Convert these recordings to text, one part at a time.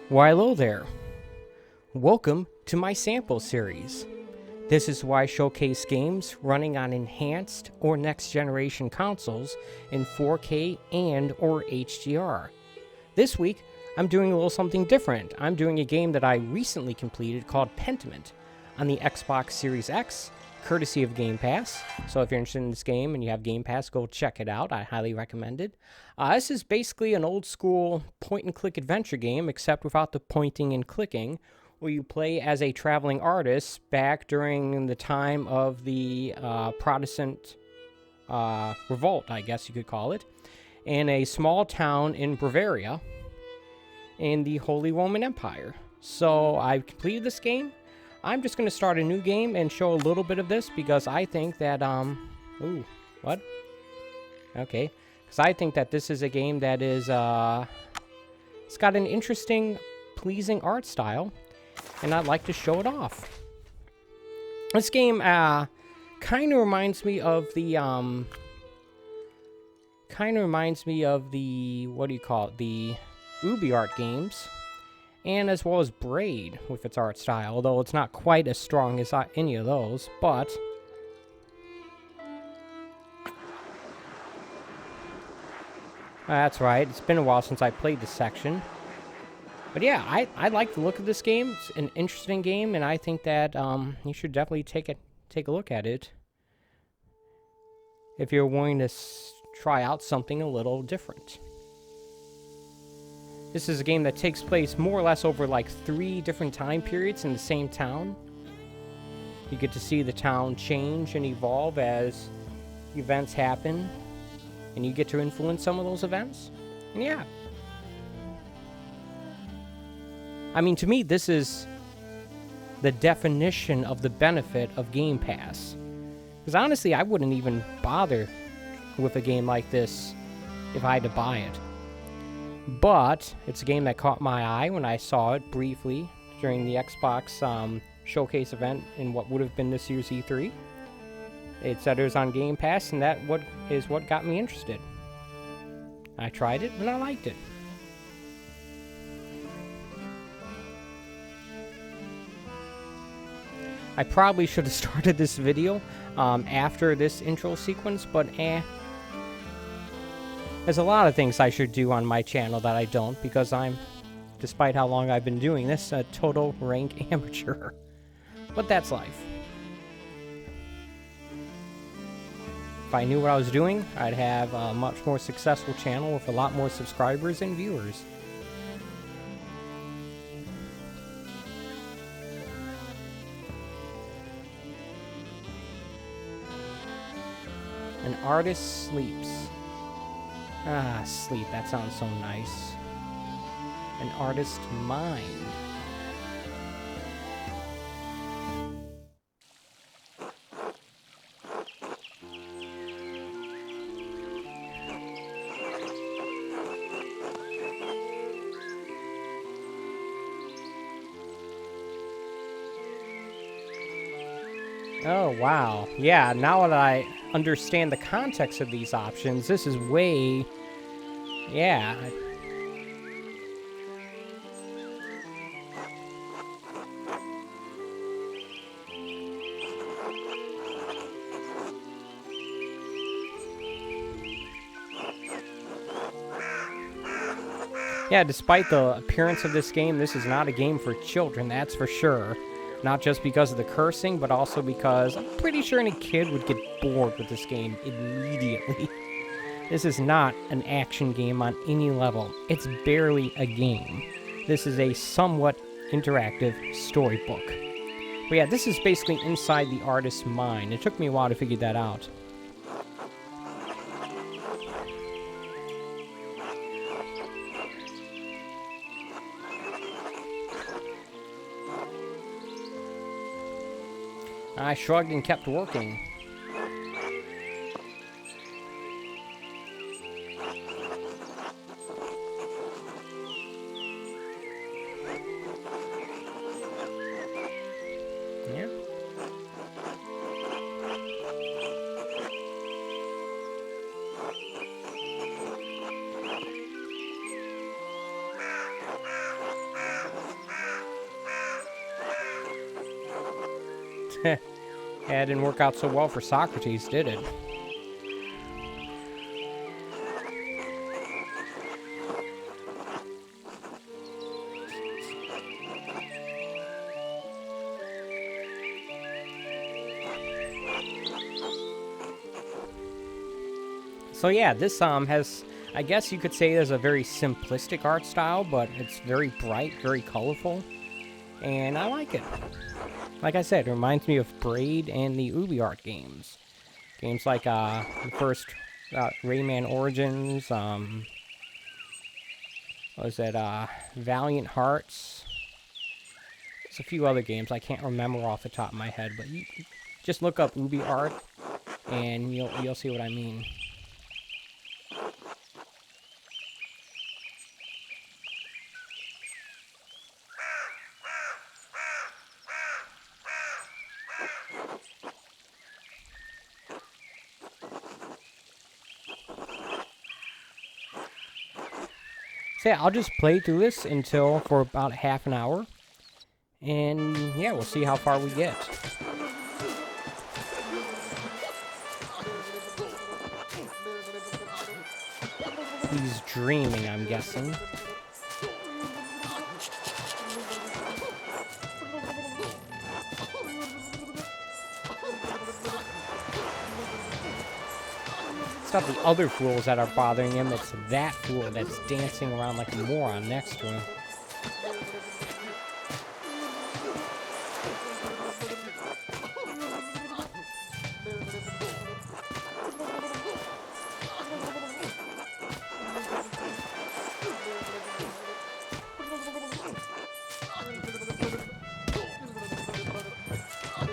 Why, hello there. Welcome to my sample series. This is why I showcase games running on enhanced or next generation consoles in 4K and or HDR. This week, I'm doing a little something different. I'm doing a game that I recently completed called Pentiment on the Xbox Series X, courtesy of Game Pass. So if you're interested in this game and you have Game Pass, go check it out. I highly recommend it. This is basically an old school point-and-click adventure game, except without the pointing and clicking, where you play as a traveling artist back during the time of the Protestant revolt, I guess you could call it, in a small town in Bavaria in the Holy Roman Empire. So I've completed this game. I'm just going to start a new game and show a little bit of this because I think that, ooh, what? Okay. Because I think that this is a game that is, it's got an interesting, pleasing art style, and I'd like to show it off. This game, kind of reminds me of the, what do you call it, the UbiArt games, and as well as Braid with its art style, although it's not quite as strong as any of those, but that's right, it's been a while since I played this section. But yeah, I like the look of this game. It's an interesting game, and I think that you should definitely take a look at it if you're willing to try out something a little different. This is a game that takes place more or less over like 3 different time periods in the same town. You get to see the town change and evolve as events happen, and you get to influence some of those events. And yeah. I mean, to me, this is the definition of the benefit of Game Pass. Because honestly, I wouldn't even bother with a game like this if I had to buy it. But it's a game that caught my eye when I saw it briefly during the Xbox showcase event in what would have been this year's E3. It said it was on Game Pass, and that is what got me interested. I tried it, and I liked it. I probably should have started this video after this intro sequence, but There's a lot of things I should do on my channel that I don't, because I'm, despite how long I've been doing this, a total rank amateur. But that's life. If I knew what I was doing, I'd have a much more successful channel with a lot more subscribers and viewers. An artist sleeps. Ah, sleep, that sounds so nice. An artist's mind. Oh, wow. Yeah, now that I understand the context of these options, this is way... Yeah. Yeah, despite the appearance of this game, this is not a game for children, that's for sure. Not just because of the cursing, but also because I'm pretty sure any kid would get bored with this game immediately. This is not an action game on any level. It's barely a game. This is a somewhat interactive storybook. But yeah, this is basically inside the artist's mind. It took me a while to figure that out. I shrugged and kept working. Yeah. Yeah, it didn't work out so well for Socrates, did it? So yeah, this has, I guess you could say there's a very simplistic art style, but it's very bright, very colorful, and I like it. Like I said, it reminds me of Braid and the UbiArt games. Games like the first Rayman Origins, what was it, Valiant Hearts. There's a few other games I can't remember off the top of my head, but you just look up UbiArt and you'll see what I mean. So yeah, I'll just play through this for about half an hour. And yeah, we'll see how far we get. He's dreaming, I'm guessing. It's not the other fools that are bothering him, it's that fool that's dancing around like a moron next to him.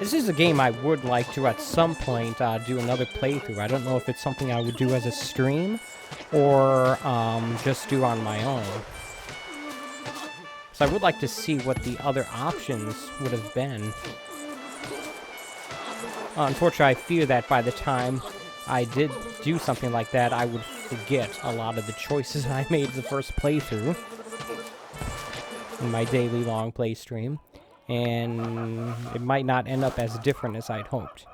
This is a game I would like to, at some point, do another playthrough. I don't know if it's something I would do as a stream, or just do on my own. So I would like to see what the other options would have been. Unfortunately, I fear that by the time I did do something like that, I would forget a lot of the choices I made the first playthrough in my daily long play stream. And it might not end up as different as I'd hoped.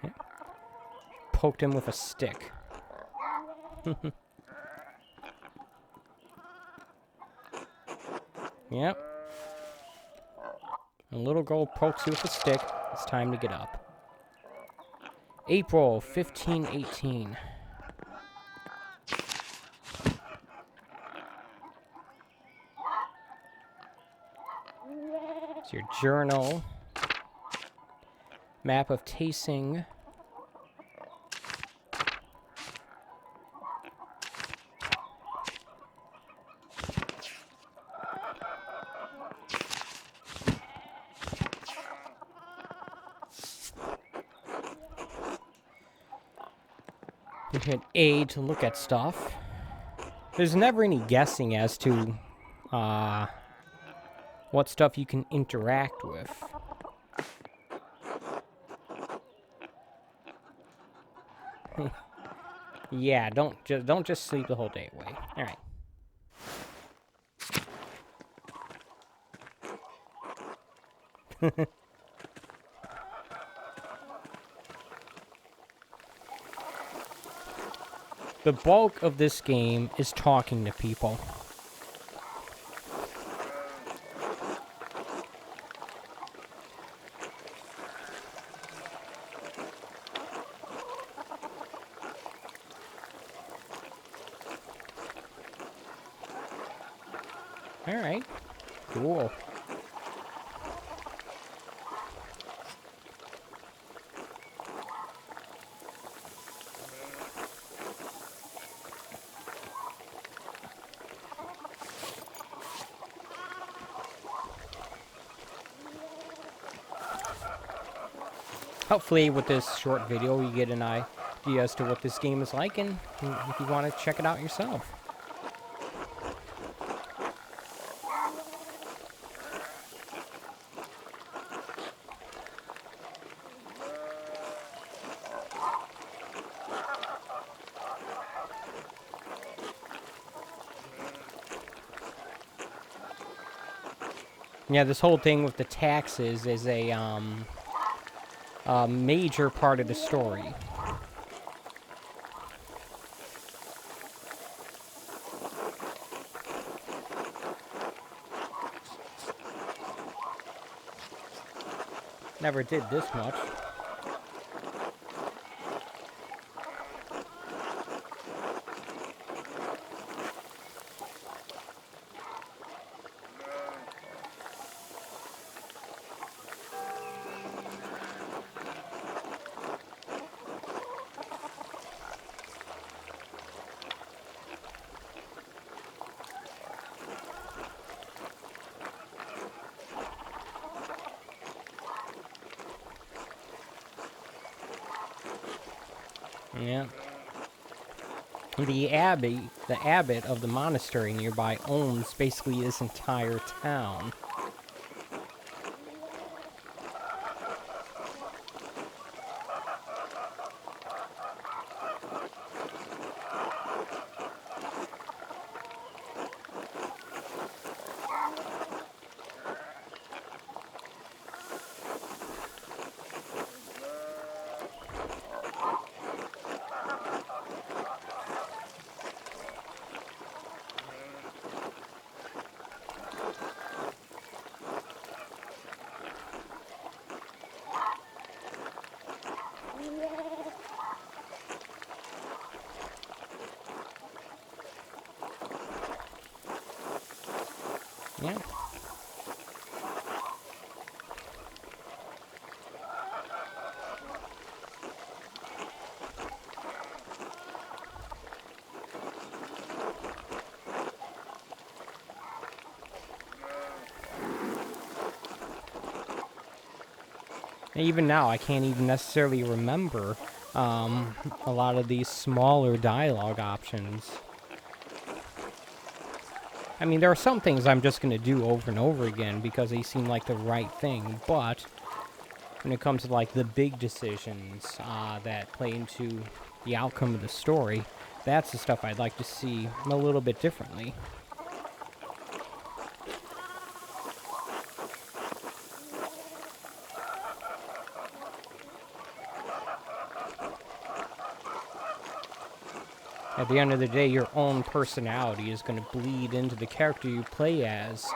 Yeah. Poked him with a stick. Yep. A little girl pokes you with a stick. It's time to get up. April 1518. It's your journal. Map of Tasing. You hit A to look at stuff. There's never any guessing as to what stuff you can interact with. Yeah, don't just sleep the whole day away. All right. The bulk of this game is talking to people. All right. Cool. Hopefully with this short video you get an idea as to what this game is like, and if you want to check it out yourself. Yeah, this whole thing with the taxes is a major part of the story. Never did this much. Yeah. The abbot of the monastery nearby owns basically this entire town. Yeah. Even now, I can't even necessarily remember a lot of these smaller dialogue options. I mean, there are some things I'm just going to do over and over again because they seem like the right thing, but when it comes to, like, the big decisions that play into the outcome of the story, that's the stuff I'd like to see a little bit differently. At the end of the day, your own personality is going to bleed into the character you play as,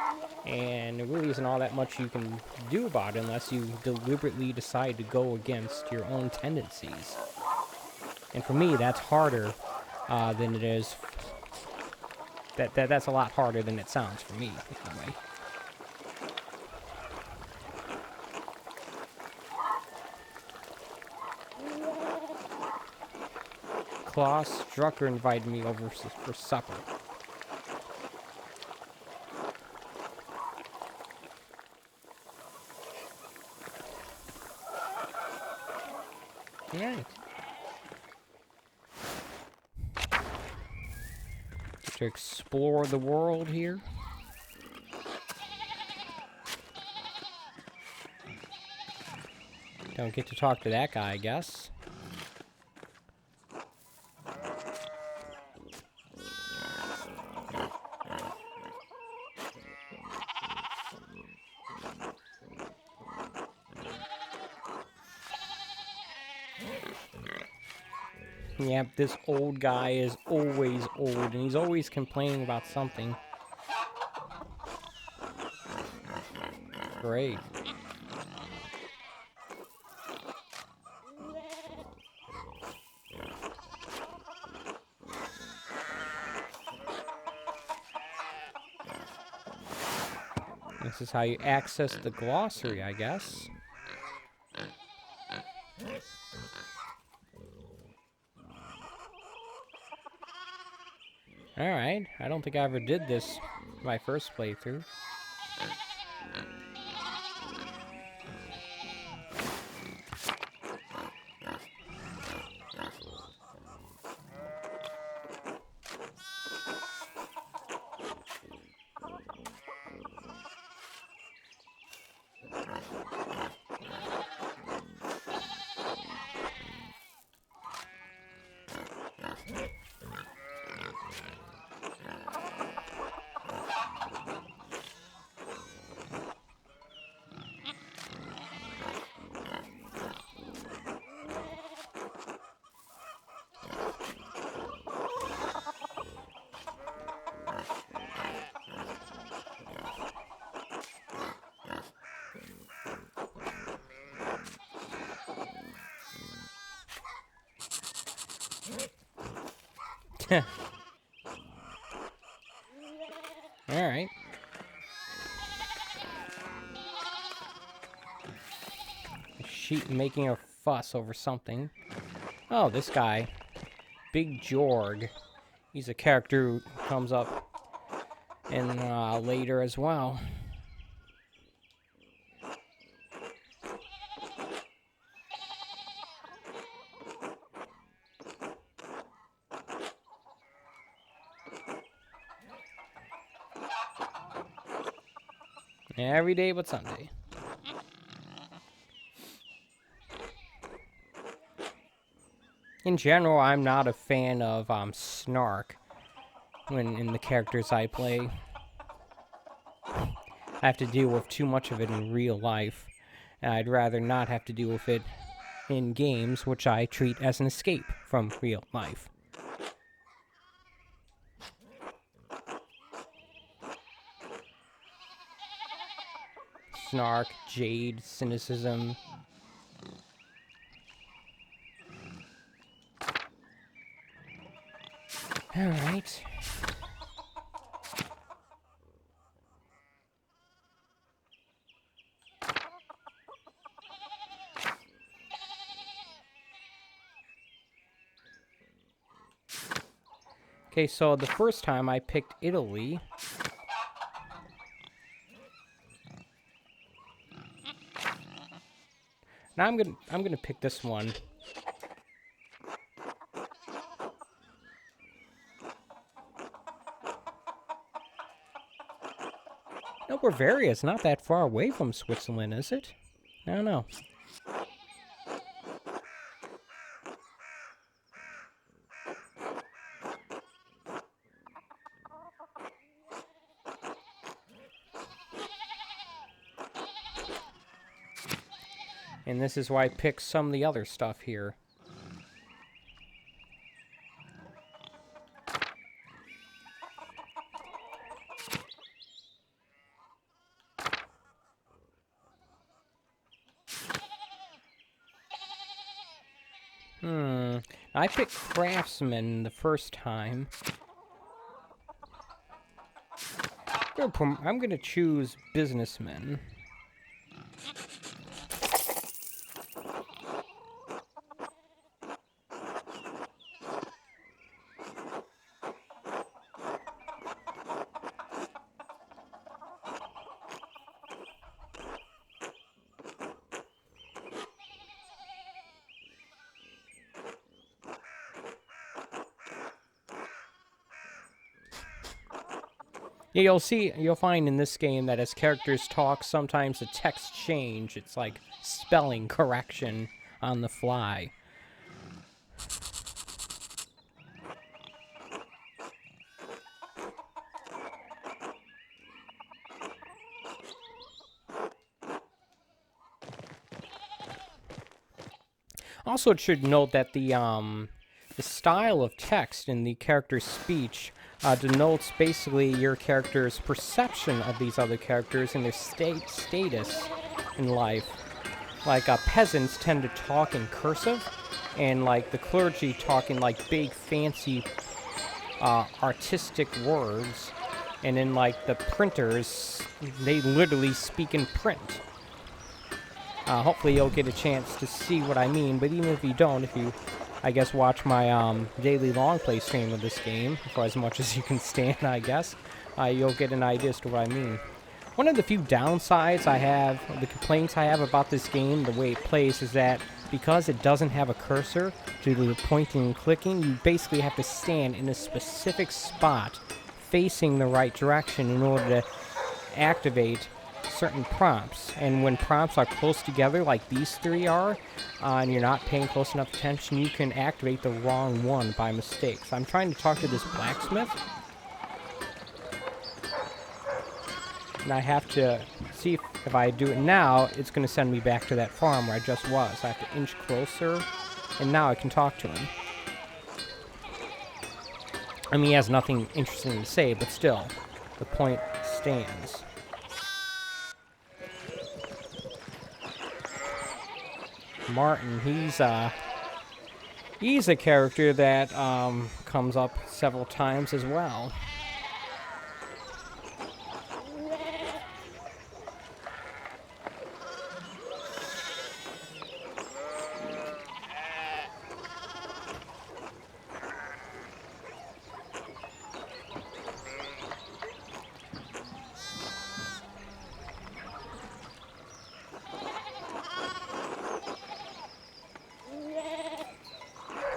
and there really isn't all that much you can do about it unless you deliberately decide to go against your own tendencies. And for me, that's harder than it is. That's a lot harder than it sounds for me, anyway. Klaus Drucker invited me over for supper. Alright. To explore the world here. Don't get to talk to that guy, I guess. Yep, this old guy is always old, and he's always complaining about something. Great. This is how you access the glossary, I guess. Alright, I don't think I ever did this my first playthrough. Alright. Sheep making a fuss over something. Oh, this guy. Big Jorg. He's a character who comes up in later as well. Every day but Sunday. In general, I'm not a fan of snark when in the characters I play. I have to deal with too much of it in real life. And I'd rather not have to deal with it in games, which I treat as an escape from real life. Snark, jade, cynicism. Alright. Okay, so the first time I picked Italy. Now I'm gonna pick this one. No, Bavaria is not that far away from Switzerland, is it? I don't know. And this is why I picked some of the other stuff here. I picked Craftsman the first time. I'm gonna choose Businessman. Yeah, you'll find in this game that as characters talk, sometimes the text change. It's like spelling correction on the fly. Also, it should note that the style of text in the character's speech denotes basically your character's perception of these other characters and their status in life. Like, peasants tend to talk in cursive, and, like, the clergy talk in, like, big, fancy, artistic words. And then, like, the printers, they literally speak in print. Hopefully you'll get a chance to see what I mean, but even if you don't, if you, I guess, watch my daily long play stream of this game, for as much as you can stand, I guess, you'll get an idea as to what I mean. One of the few downsides I have, the complaints I have about this game, the way it plays, is that because it doesn't have a cursor due to the pointing and clicking, you basically have to stand in a specific spot facing the right direction in order to activate certain prompts. And when prompts are close together, like these three are, and you're not paying close enough attention, you can activate the wrong one by mistake. So I'm trying to talk to this blacksmith, and I have to see if I do it now, it's going to send me back to that farm where I just was. I have to inch closer, and now I can talk to him. I mean, he has nothing interesting to say, but still, the point stands. Martin, He's a character that comes up several times as well.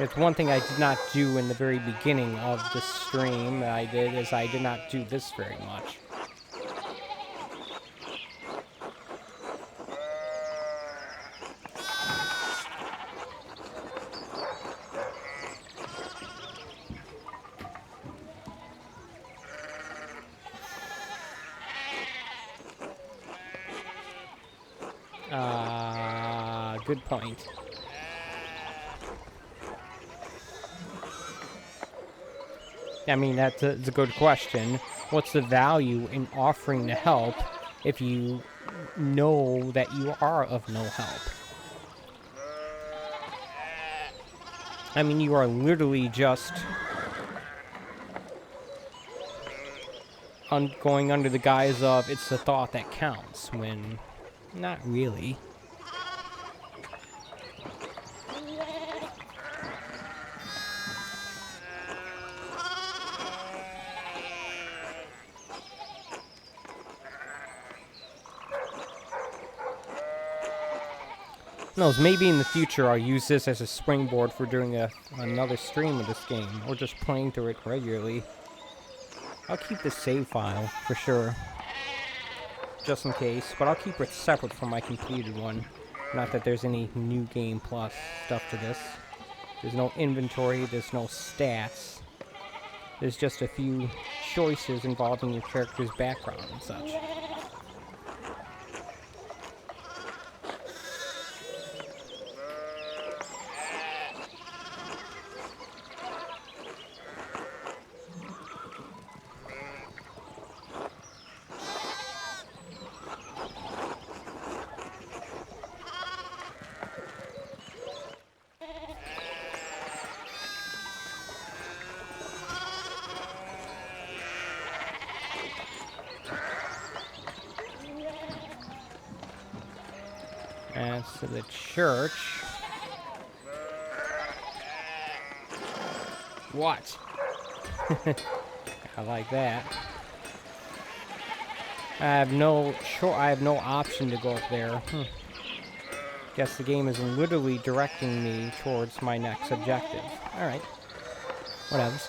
It's one thing I did not do in the very beginning of the stream that I did, is I did not do this very much. Good point. I mean, that's a good question. What's the value in offering to help if you know that you are of no help? I mean, you are literally just going under the guise of it's the thought that counts, when not really. Who knows, maybe in the future I'll use this as a springboard for doing another stream of this game, or just playing through it regularly. I'll keep the save file, for sure, just in case, but I'll keep it separate from my completed one. Not that there's any new game plus stuff to this. There's no inventory, there's no stats. There's just a few choices involving your character's background and such. As to the church... What? I like that. I have no option to go up there. Guess the game is literally directing me towards my next objective. Alright. Whatevs.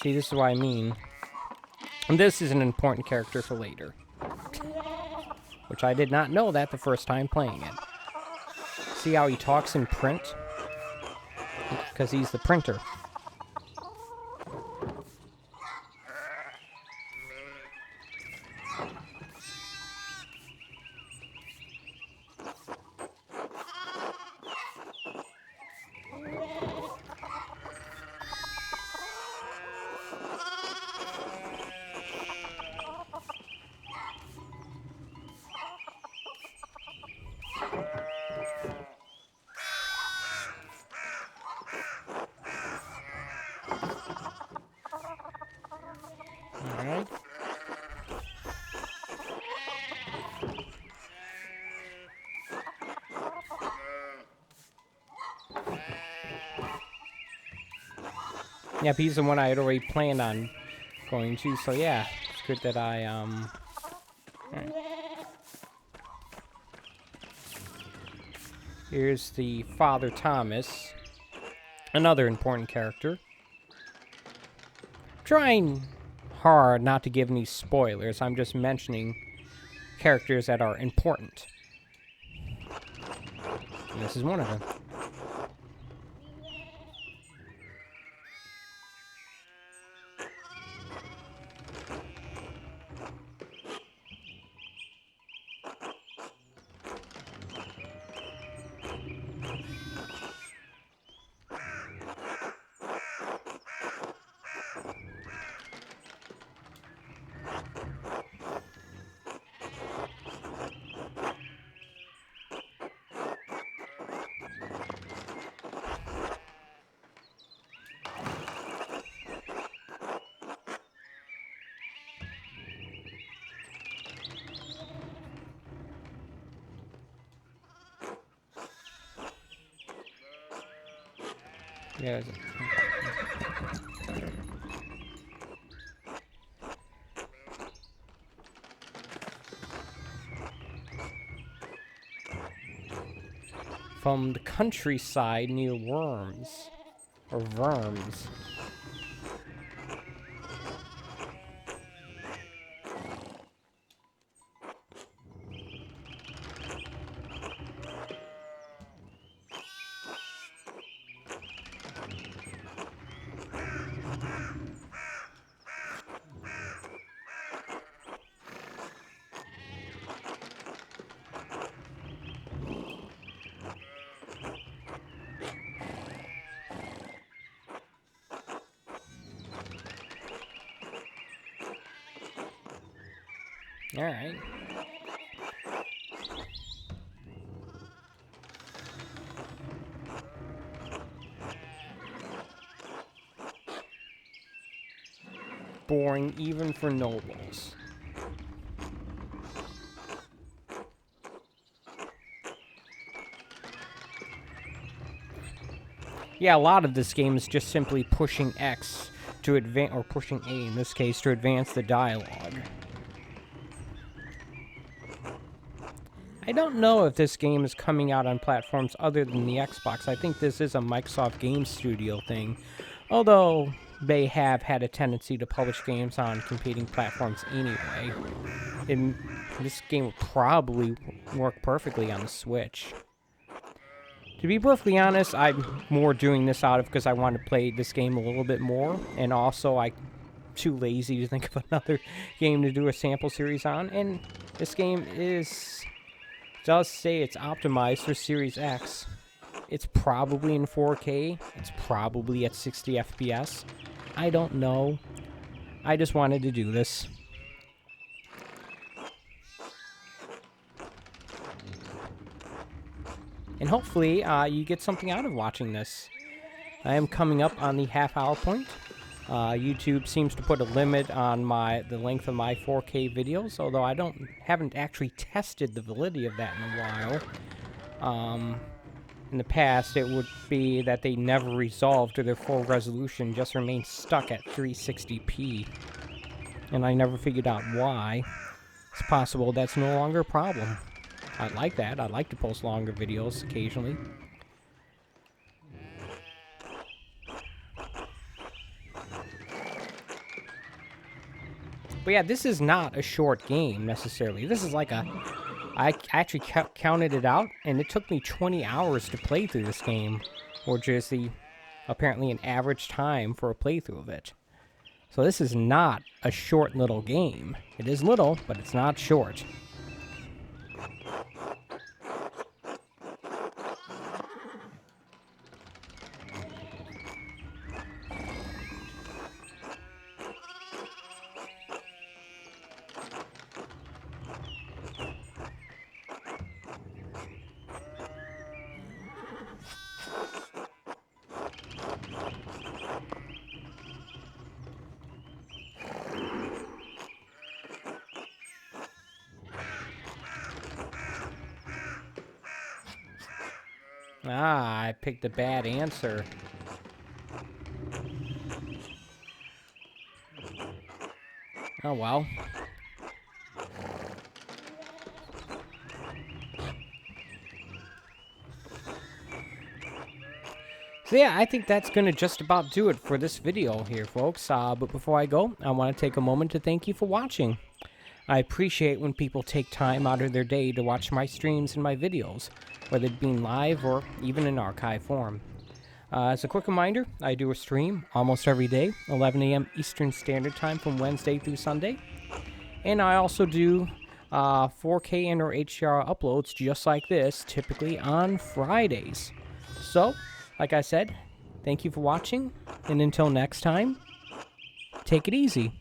See, this is what I mean. And this is an important character for later. Which I did not know that the first time playing it. See how he talks in print? Because he's the printer. Alright. Yep, he's the one I had already planned on going to, so yeah, it's good that I, right. Here's the Father Thomas, another important character. Trying hard not to give any spoilers, I'm just mentioning characters that are important. And this is one of them. Yeah. From the countryside near Worms. Or Worms. Alright. Boring even for nobles. Yeah, a lot of this game is just simply pushing X to advance, or pushing A in this case, to advance the dialogue. I don't know if this game is coming out on platforms other than the Xbox. I think this is a Microsoft Game Studio thing, although they have had a tendency to publish games on competing platforms anyway. And this game would probably work perfectly on the Switch. To be perfectly honest, I'm more doing this out of because I want to play this game a little bit more, and also I'm too lazy to think of another game to do a sample series on, and this game does say it's optimized for Series X. It's probably in 4K. It's probably at 60 FPS. I don't know. I just wanted to do this. And hopefully, you get something out of watching this. I am coming up on the half-hour point. YouTube seems to put a limit on the length of my 4K videos, although I haven't actually tested the validity of that in a while. In the past, it would be that they never resolved to their full resolution, just remained stuck at 360p. And I never figured out why. It's possible that's no longer a problem. I like that. I like to post longer videos occasionally. But yeah, this is not a short game, necessarily. This is like I actually counted it out, and it took me 20 hours to play through this game, which is apparently an average time for a playthrough of it. So this is not a short little game. It is little, but it's not short. Ah, I picked a bad answer. Oh well. So yeah, I think that's going to just about do it for this video here, folks. But before I go, I want to take a moment to thank you for watching. I appreciate when people take time out of their day to watch my streams and my videos, whether it be live or even in archive form. As a quick reminder, I do a stream almost every day, 11 a.m. Eastern Standard Time from Wednesday through Sunday. And I also do 4K and or HDR uploads just like this, typically on Fridays. So, like I said, thank you for watching, and until next time, take it easy.